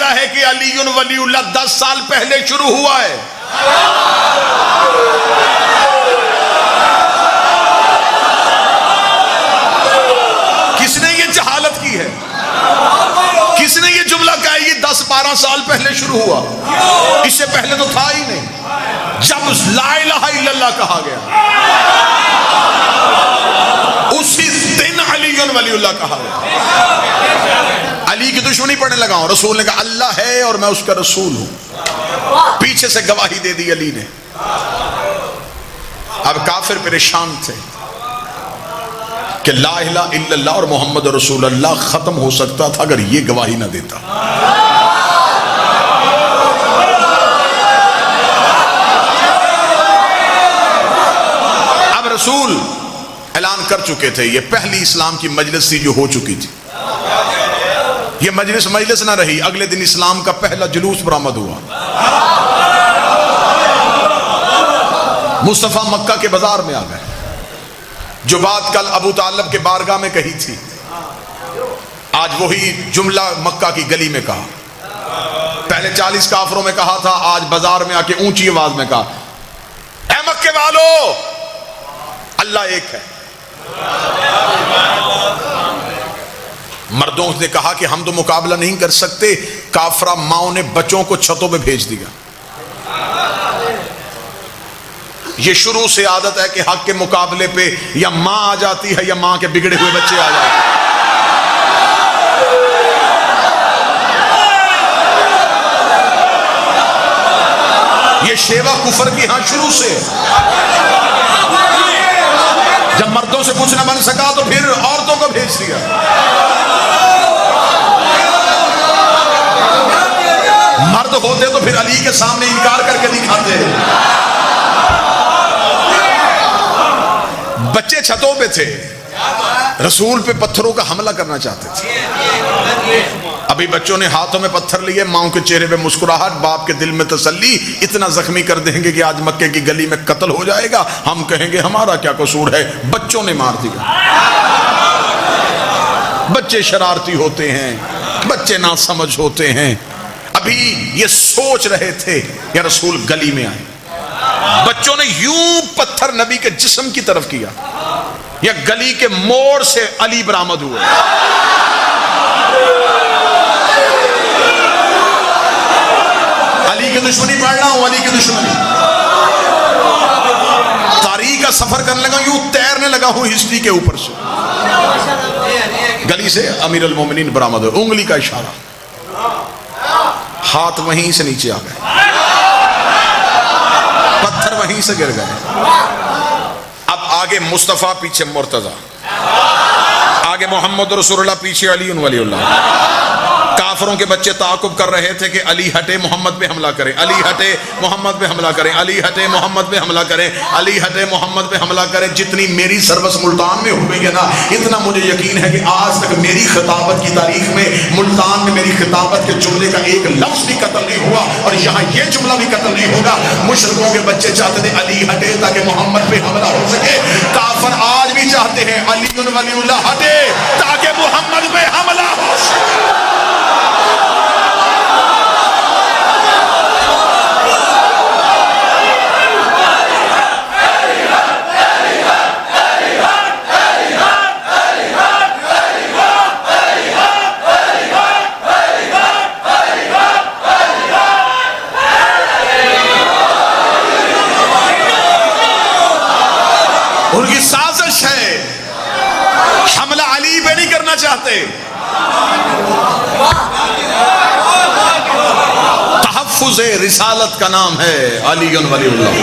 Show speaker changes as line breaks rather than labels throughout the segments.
کہتا ہے کہ علی ولی اللہ 10 سال پہلے شروع ہوا ہے. کس نے یہ جہالت کی ہے؟ کس نے یہ جملہ کہا ہے یہ 10-12 سال پہلے شروع ہوا؟ اس سے پہلے تو تھا ہی نہیں. جب لا الہ الا اللہ کہا گیا اسی دن علی ولی اللہ کہا گیا. علی کی دشمنی پڑھنے لگا ہوں. رسول نے کہا اللہ ہے اور میں اس کا رسول ہوں. پیچھے سے گواہی دے دی علی نے. اب کافر پریشان تھے کہ لا الہ الا اللہ اور محمد رسول اللہ ختم ہو سکتا تھا اگر یہ گواہی نہ دیتا. اب رسول اعلان کر چکے تھے. یہ پہلی اسلام کی مجلس تھی جو ہو چکی تھی. یہ مجلس نہ رہی. اگلے دن اسلام کا پہلا جلوس برآمد ہوا. مصطفیٰ مکہ کے بازار میں آ گئے. جو بات کل ابو طالب کے بارگاہ میں کہی تھی آج وہی جملہ مکہ کی گلی میں کہا. پہلے 40 کافروں میں کہا تھا, آج بازار میں آ کے اونچی آواز میں کہا اے مکے والو اللہ ایک ہے. مردوں نے کہا کہ ہم تو مقابلہ نہیں کر سکتے. کافرہ ماؤں نے بچوں کو چھتوں پہ بھیج دیا. یہ شروع سے عادت ہے کہ حق کے مقابلے پہ یا ماں آ جاتی ہے یا ماں کے بگڑے ہوئے بچے آ جاتے ہیں. یہ شیوا کفر کی ہاں شروع سے. جب مردوں سے کچھ نہ بن سکا تو پھر عورتوں کو بھیج دیا. مرد ہوتے تو پھر علی کے سامنے انکار کر کے دکھاتے. بچے چھتوں پہ تھے, رسول پہ پتھروں کا حملہ کرنا چاہتے تھے. ابھی بچوں نے ہاتھوں میں پتھر لیے, ماؤں کے چہرے پہ مسکراہٹ, باپ کے دل میں تسلی. اتنا زخمی کر دیں گے کہ آج مکے کی گلی میں قتل ہو جائے گا, ہم کہیں گے ہمارا کیا قصور ہے. بچوں نے مار دیا. بچے شرارتی ہوتے ہیں, بچے ناسمجھ ہوتے ہیں. ابھی یہ سوچ رہے تھے یا رسول گلی میں آئے. بچوں نے یوں پتھر نبی کے جسم کی طرف کیا یا گلی کے موڑ سے علی برآمد ہوئے. علی کی دشمنی پڑھ رہا ہوں, علی کی دشمنی. تاریخ کا سفر کرنے لگا, یوں تیرنے لگا ہوں ہسٹری کے اوپر سے. گلی سے امیر المومنین برآمد ہوئے. انگلی کا اشارہ, ہاتھ وہیں سے نیچے آ گئے, پتھر وہیں سے گر گئے. اب آگے مصطفیٰ, پیچھے مرتضیٰ, آگے محمد رسول اللہ, پیچھے علی ولی اللہ. کافروں کے بچے تعاقب کر رہے تھے کہ علی ہٹے محمد پہ حملہ کریں, علی ہٹے محمد پہ حملہ کریں, علی ہٹے محمد پہ حملہ کریں, علی ہٹے محمد پہ حملہ کریں. جتنی میری سروس ملتان میں ہو گئی ہے نا, اتنا مجھے یقین ہے کہ آج تک میری خطابت کی تاریخ میں ملتان میں میری خطابت کے جملے کا ایک لفظ بھی قتل نہیں ہوا, اور یہاں یہ جملہ بھی قتل نہیں ہوگا. مشرکوں کے بچے چاہتے تھے علی ہٹے تاکہ محمد پہ حملہ ہو سکے. کافر آج بھی چاہتے ہیں علی ولی اللہ ہٹے تاکہ محمد پہ حملہ ہو سکے. ان کی سازش ہے, حملہ علی پہ نہیں کرنا چاہتے. تحفظ رسالت کا نام ہے علی ولی اللہ.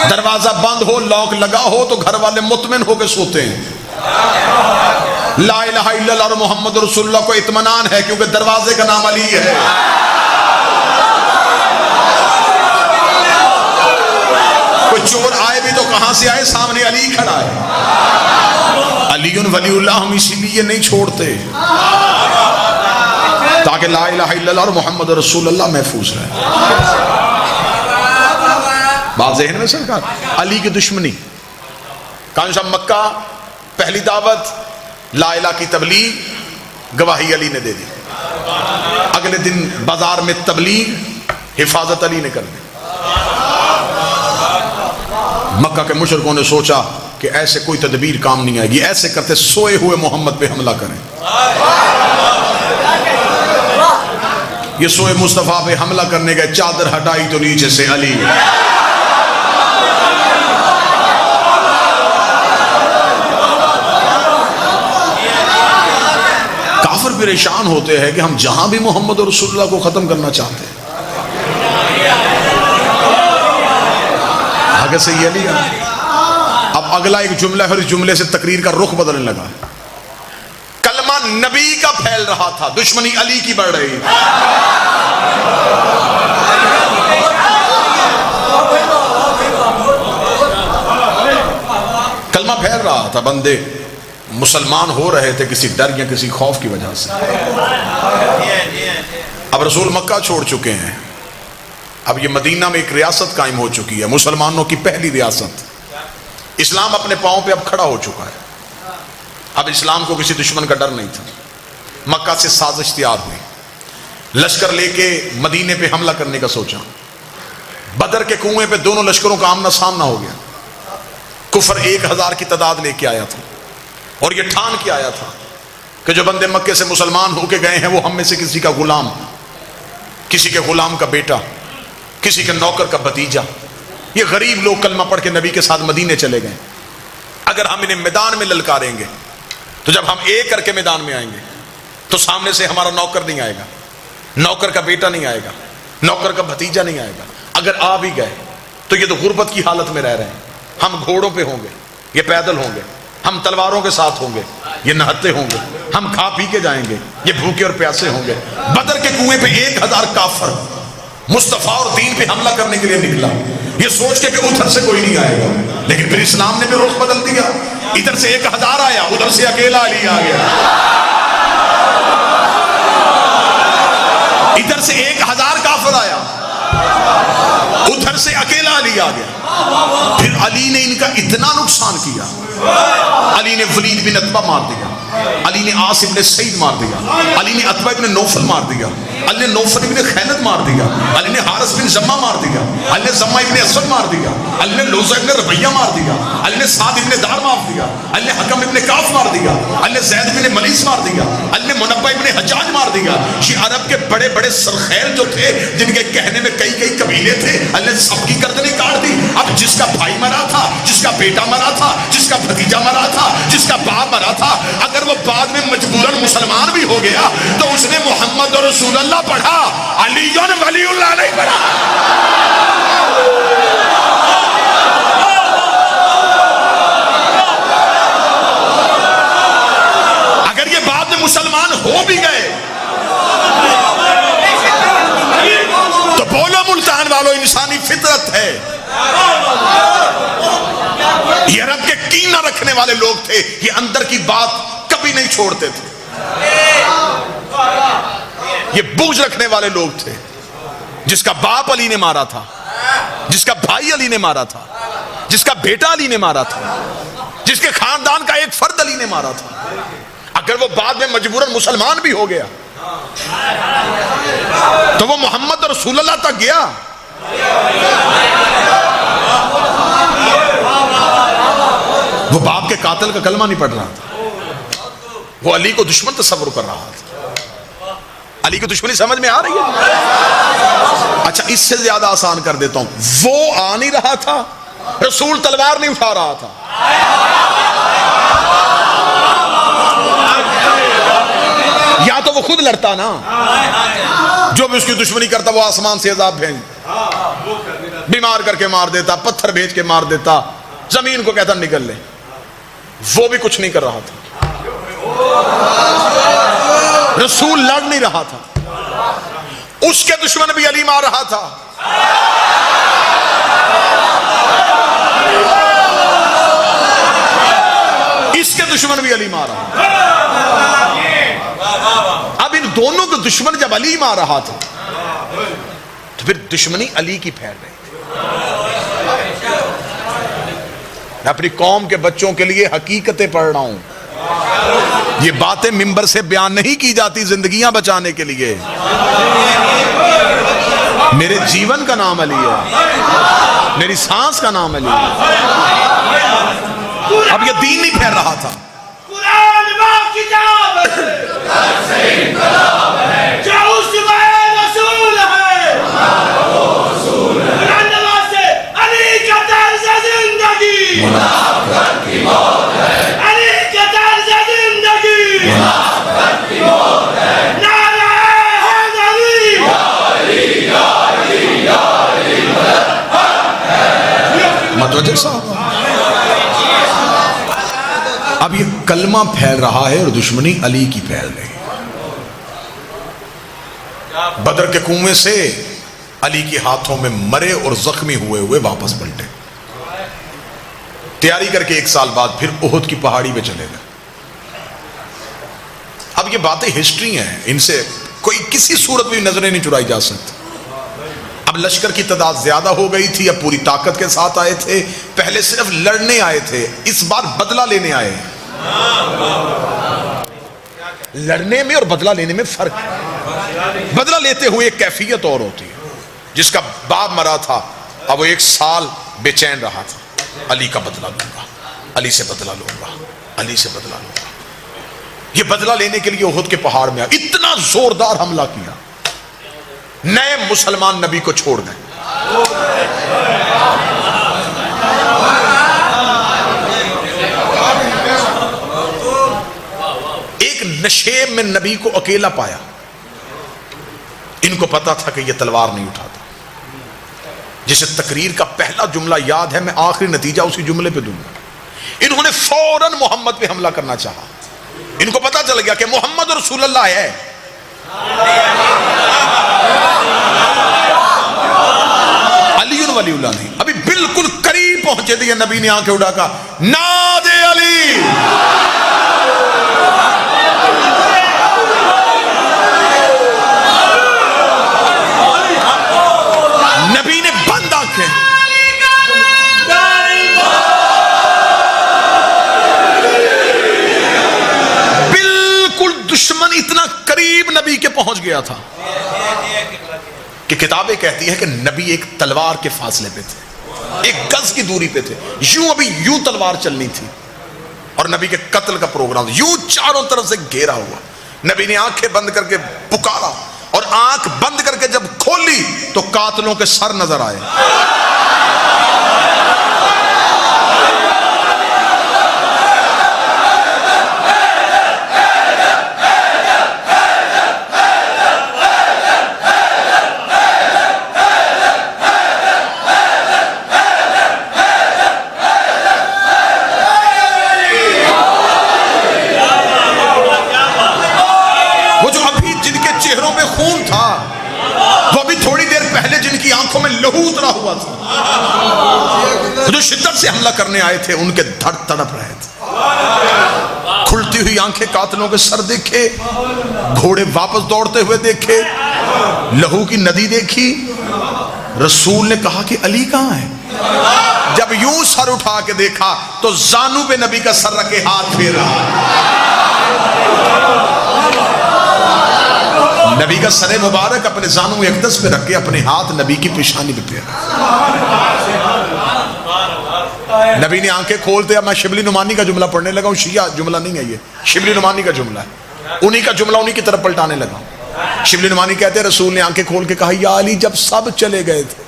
دروازہ بند ہو, لاک لگا ہو تو گھر والے مطمئن ہو کے سوتے ہیں. لا الہ الا اللہ اور محمد رسول اللہ کو اطمینان ہے کیونکہ دروازے کا نام علی ہے. کوئی چور آئے بھی تو کہاں سے آئے, سامنے علی کھڑا ہے. علی ولی اللہ ہم اسی لیے نہیں چھوڑتے تاکہ لا الہ الا اللہ اور محمد رسول اللہ محفوظ رہے. بات ذہن میں سرکار. علی کی دشمنی, کانشا مکہ پہلی دعوت لا الہ کی تبلیغ, گواہی علی نے دے دی. اگلے دن بازار میں تبلیغ، حفاظت علی نے کر دی. مکہ کے مشرکوں نے سوچا کہ ایسے کوئی تدبیر کام نہیں آئے گی، ایسے کرتے سوئے ہوئے محمد پہ حملہ کریں. یہ سوئے مصطفیٰ پہ حملہ کرنے گئے، چادر ہٹائی تو نیچے سے علی. کافر پریشان ہوتے ہیں کہ ہم جہاں بھی محمد رسول اللہ کو ختم کرنا چاہتے ہیں، آگے سے یہ علی. اب اگلا ایک جملہ ہے، اس جملے سے تقریر کا رخ بدلنے لگا. کلمہ نبی کا پھیل رہا تھا، دشمنی علی کی بڑھ رہی. کلمہ پھیل رہا تھا، بندے مسلمان ہو رہے تھے کسی ڈر یا کسی خوف کی وجہ سے. اب رسول مکہ چھوڑ چکے ہیں، اب یہ مدینہ میں ایک ریاست قائم ہو چکی ہے، مسلمانوں کی پہلی ریاست. اسلام اپنے پاؤں پہ اب کھڑا ہو چکا ہے. اب اسلام کو کسی دشمن کا ڈر نہیں تھا. مکہ سے سازش تیار ہوئی، لشکر لے کے مدینے پہ حملہ کرنے کا سوچا. بدر کے کنویں پہ دونوں لشکروں کا آمنا سامنا ہو گیا. کفر 1000 کی تعداد لے کے آیا تھا اور یہ ٹھان کے آیا تھا کہ جو بندے مکے سے مسلمان ہو کے گئے ہیں وہ ہم میں سے کسی کا غلام، کسی کے غلام کا بیٹا، کسی کے نوکر کا بھتیجا. یہ غریب لوگ کلمہ پڑھ کے نبی کے ساتھ مدینے چلے گئے. اگر ہم انہیں میدان میں للکاریں گے تو جب ہم ایک کر کے میدان میں آئیں گے تو سامنے سے ہمارا نوکر نہیں آئے گا، نوکر کا بیٹا نہیں آئے گا، نوکر کا بھتیجا نہیں آئے گا. اگر آ بھی گئے تو یہ تو غربت کی حالت میں رہ رہے ہیں. ہم گھوڑوں پہ ہوں گے، یہ پیدل ہوں گے. ہم تلواروں کے ساتھ ہوں گے، یہ نہتے ہوں گے. ہم کھا پی کے جائیں گے، یہ بھوکے اور پیاسے ہوں گے. بدر کے کنویں پہ 1000 کافر مصطفیٰ اور دین پہ حملہ کرنے کے لیے نکلا، یہ سوچ کے کہ ادھر سے کوئی نہیں آئے گا. لیکن پھر اسلام نے بھی رخ بدل دیا. ادھر سے 1000 آیا، ادھر سے اکیلا علی آ گیا. ادھر سے 1000 کافر آیا، ادھر سے اکیلا علی آ گیا. پھر علی نے ان کا اتنا نقصان کیا. علی نے ولید بن عتبہ مار دیا، علی نے عاص ابن سعید مار دیا، علی نے عتبہ ابن نوفل مار دیا، علی نے نوفل ابن خیلد مار دیا، علی نے حارث بن زمہ مار دیا، علی نے زمہ ابن اسود مار دیا، علی نے لوزہ ابن ربیہ مار دیا، علی نے سعد ابن دار مار دیا، علی نے حکم ابن کاف مار دیا، علی نے زید ابن ملیس مار دیا، علی نے منبہ ابن حجاج مار دیا. یہ عرب کے بڑے بڑے سرخیل جو تھے، جن کے کہنے میں کئی قبیلے تھے، علی نے سب کی گردنیں کاٹ دی. اب جس کا بھائی مرا تھا، جس کا بیٹا مرا تھا، جس کا بھتیجا مرا تھا، جس کا باپ مرا تھا، اگر وہ بعد میں مجبوراً مسلمان بھی ہو گیا تو اس نے محمد رسول اللہ پڑھا، علی ولی اللہ نہیں پڑھا. اگر یہ بعد میں مسلمان ہو بھی گئے تو بولو ملتان والو، انسانی فطرت ہے. یہ رب کے کینہ رکھنے والے لوگ تھے، یہ اندر کی بات کبھی نہیں چھوڑتے تھے. یہ بغض رکھنے والے لوگ تھے. جس کا باپ علی نے مارا تھا، جس کا بھائی علی نے مارا تھا، جس کا بیٹا علی نے مارا تھا، جس کے خاندان کا ایک فرد علی نے مارا تھا، اگر وہ بعد میں مجبوراً مسلمان بھی ہو گیا تو وہ محمد رسول اللہ تک گیا. وہ باپ کے قاتل کا کلمہ نہیں پڑھ رہا تھا، وہ علی کو دشمن تصور کر رہا تھا. علی کی دشمنی سمجھ میں آ رہی ہے؟ اچھا اس سے زیادہ آسان کر دیتا ہوں، وہ آ نہیں رہا تھا، رسول تلوار نہیں اٹھا رہا تھا. یا تو وہ خود لڑتا نا، جو بھی اس کی دشمنی کرتا وہ آسمان سے عذاب بھیج، بیمار کر کے مار دیتا، پتھر بھیج کے مار دیتا، زمین کو کہتا نکل لے. وہ بھی کچھ نہیں کر رہا تھا، رسول لڑ نہیں رہا تھا، اس کے دشمن بھی علی مار رہا تھا. اس کے دشمن بھی علی مار رہا تھا. اب ان دونوں کے دشمن جب علی مار رہا تھا تو پھر دشمنی علی کی پھیل رہی. میں اپنی قوم کے بچوں کے لیے حقیقتیں پڑھ رہا ہوں. یہ باتیں ممبر سے بیان نہیں کی جاتی زندگیاں بچانے کے لیے. میرے جیون کا نام علی ہے, میری سانس کا نام علی ہے. اب یہ دین نہیں پھیر رہا تھا.
قرآن ماں کتاب ہے جو اس میں رسول ہے. قرآن نواز سے علی کا طرز زندگی, علی کا طرز زندگی, نعرہ حیدری.
متوجہ صاحب, اب یہ کلمہ پھیل رہا ہے اور دشمنی علی کی پھیل رہی ہے. بدر کے کنویں سے علی کے ہاتھوں میں مرے اور زخمی ہوئے واپس پلٹے. تیاری کر کے 1 سال بعد پھر احد کی پہاڑی پہ چلے گئے. اب یہ باتیں ہسٹری ہیں, ان سے کوئی کسی صورت میں نظریں نہیں چرائی جا سکتی. اب لشکر کی تعداد زیادہ ہو گئی تھی, اب پوری طاقت کے ساتھ آئے تھے. پہلے صرف لڑنے آئے تھے, اس بار بدلہ لینے آئے ہیں. لڑنے میں اور بدلہ لینے میں فرق ہے. بدلہ لیتے ہوئے ایک کیفیت اور ہوتی ہے. جس کا باپ مرا تھا اب وہ 1 سال بے چین رہا تھا, علی کا بدلہ لوں گا, علی سے بدلہ لوں گا, علی سے بدلہ لوں گا. یہ بدلہ لینے کے لیے احد کے پہاڑ میں اتنا زوردار حملہ کیا, نئے مسلمان نبی کو چھوڑ گئے. ایک نشیب میں نبی کو اکیلا پایا. ان کو پتا تھا کہ یہ تلوار نہیں اٹھاتا. جسے تقریر کا پہلا جملہ یاد ہے, میں آخری نتیجہ اسی جملے پہ دوں گا. انہوں نے فوراً محمد پہ حملہ کرنا چاہا. ان کو پتا چل گیا کہ محمد رسول اللہ ہے. علی ولی اللہ نہیں. ابھی بالکل قریب پہنچے تھے, نبی نے آنکھیں اٹھا کہا نادے علی. نبی نے بند آنکھیں, بالکل دشمن اتنا قریب نبی کے پہنچ گیا تھا کہ کتابیں کہتی ہیں کہ نبی ایک تلوار کے فاصلے پہ تھے, 1 گز کی دوری پہ تھے. یوں تلوار چلنی تھی اور نبی کے قتل کا پروگرام یوں چاروں طرف سے گھیرا ہوا. نبی نے آنکھیں بند کر کے پکارا, اور آنکھ بند کر کے جب کھولی تو قاتلوں کے سر نظر آئے. وہ جو ابھی جن کے چہروں پہ خون تھا, وہ ابھی تھوڑی دیر پہلے جن کی آنکھوں میں لہو اترا ہوا تھا, جو شدت سے حملہ کرنے آئے تھے, ان کے دھڑ تڑپ رہے تھے. کھلتی ہوئی آنکھیں قاتلوں کے سر دیکھے, گھوڑے واپس دوڑتے ہوئے دیکھے, لہو کی ندی دیکھی. رسول نے کہا کہ علی کہاں ہے؟ جب یوں سر اٹھا کے دیکھا تو زانو پہ نبی کا سر رکھے ہاتھ پھیر رہا. نبی کا سر مبارک اپنے زانو اقدس پہ رکھ کے اپنے ہاتھ نبی کی پیشانی پہ پھیرا. نبی نے آنکھیں کھولتے, اب میں شبلی نعمانی کا جملہ پڑھنے لگا ہوں. شیعہ جملہ نہیں ہے یہ, شبلی نعمانی کا جملہ ہے. انہی کا جملہ انہی کی طرف پلٹانے لگا ہوں. شبلی نعمانی کہتے ہیں رسول نے آنکھیں کھول کے کہا یا علی جب سب چلے گئے تھے.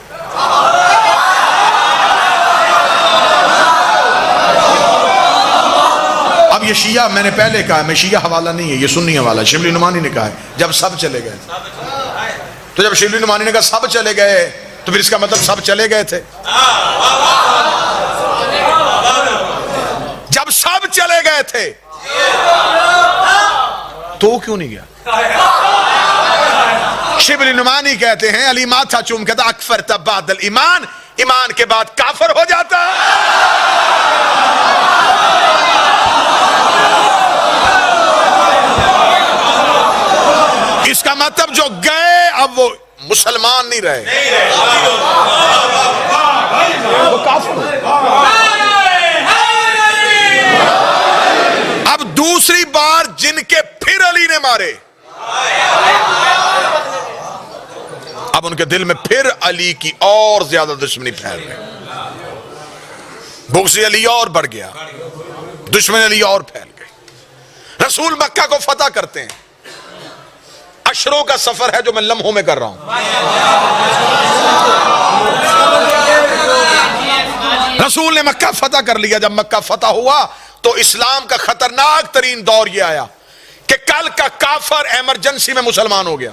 اب یہ شیعہ, میں نے پہلے کہا میں شیعہ حوالہ نہیں ہے, یہ سنی حوالہ. شبلی نعمانی نے کہا ہے جب سب چلے گئے تھے. تو جب شبلی نعمانی نے کہا سب چلے گئے تو پھر اس کا مطلب سب چلے گئے تھے. جب سب چلے گئے تھے تو کیوں نہیں گیا؟ شبلی نعمانی کہتے ہیں علی ماتھا چوم کہتا اکفر بعد الایمان, ایمان کے بعد کافر ہو جاتا. اس کا مطلب جو گئے اب وہ مسلمان نہیں رہے, وہ کافر ہو. اب دوسری بار جن کے پھر علی نے مارے، اب ان کے دل میں پھر علی کی اور زیادہ دشمنی پھیل رہی، بغض علی اور بڑھ گیا، دشمن علی اور پھیل گئی۔ رسول مکہ کو فتح کرتے ہیں، اشروں کا سفر ہے جو میں لمحوں میں کر رہا ہوں۔ رسول نے مکہ فتح کر لیا۔ جب مکہ فتح ہوا تو اسلام کا خطرناک ترین دور یہ آیا کہ کل کا کافر ایمرجنسی میں مسلمان ہو گیا۔